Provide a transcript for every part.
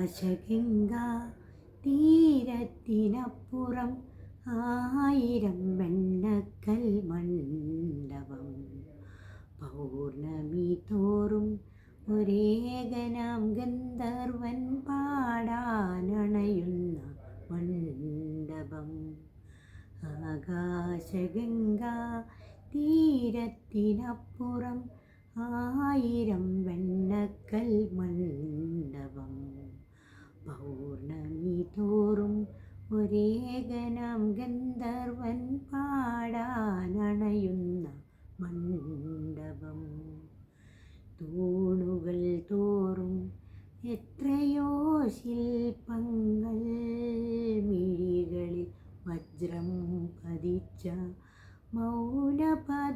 ആകാശഗംഗാ തീരത്തിനപ്പുറം ആയിരം വെണ്ണക്കൽ മണ്ഡപം. പൗർണമി തോറും ഒരേകനാം ഗന്ധർവൻ പാടാനണയുന്ന മണ്ഡപം. ആകാശഗംഗാ തീരത്തിനപ്പുറം ആയിരം വെണ്ണക്കൽ മണ്ഡപം. പൗർണമി തോറും ഒരേകനാം ഗന്ധർവൻ പാടാനണയുന്ന മണ്ഡപം. തൂണുകൾ തോറും എത്രയോ ശില്പങ്ങൾ, മിഴികളിൽ വജ്രം പതിച്ച മൗനപതംഗങ്ങൾ.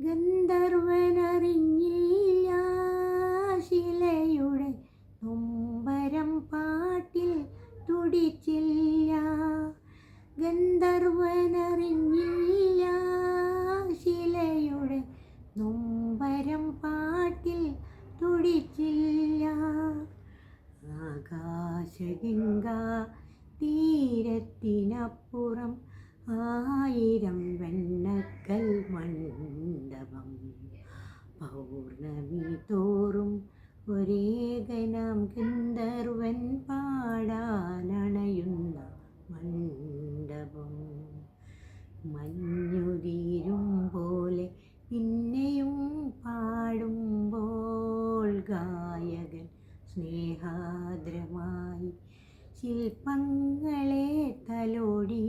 ഗന്ധർവനറിഞ്ഞില്ല ശിലയുടെ നൊമ്പരം, പാട്ടിൽ തുടിച്ചില്ല. ഗന്ധർവനറിഞ്ഞില്ല ശിലയുടെ നൊമ്പരം, പാട്ടിൽ തുടിച്ചില്ല. ആകാശഗംഗാ തീരത്തിനപ്പുറം ആയിരം വെണ്ണക്കൽ മണ്ഡപം. പൗർണമി തോറും ഒരേകനാം ഗന്ധർവൻ പാടാനണയുന്ന മണ്ഡപം. മഞ്ഞുതീരും പോലെ പിന്നെയും പാടുമ്പോൾ ഗായകൻ സ്നേഹാദ്രമായി ശില്പങ്ങളെ തലോടി.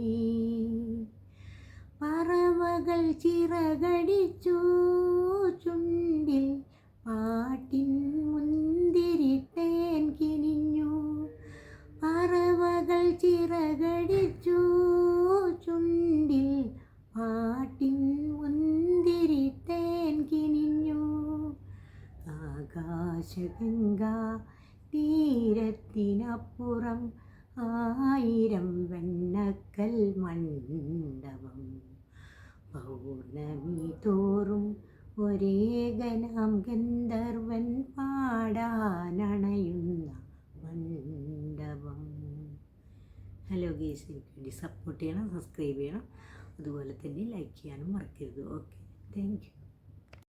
പറവകൾ ചിറകടിച്ചു ചുണ്ടിൽ പാട്ടിൻ മുന്തിരിത്തേൻ കിനിഞ്ഞു. പറവകൾ ചിറകടിച്ചു ചുണ്ടിൽ പാട്ടിൻ മുന്തിരിത്തേൻ കിനിഞ്ഞു. ആകാശഗംഗാ തീരത്തിനപ്പുറം ആയിരം വെണ്ണക്കൽ മണ്ഡപം. പൗർണമി തോറും ഒരേകനാം ഗന്ധർവൻ പാടാനണയുന്ന മണ്ഡപം. ഹലോ ഗേസ്, എനിക്ക് വേണ്ടി സപ്പോർട്ട് ചെയ്യണം, സബ്സ്ക്രൈബ് ചെയ്യണം, അതുപോലെ തന്നെ ലൈക്ക് ചെയ്യാനും മറക്കരുത്. Okay, thank you.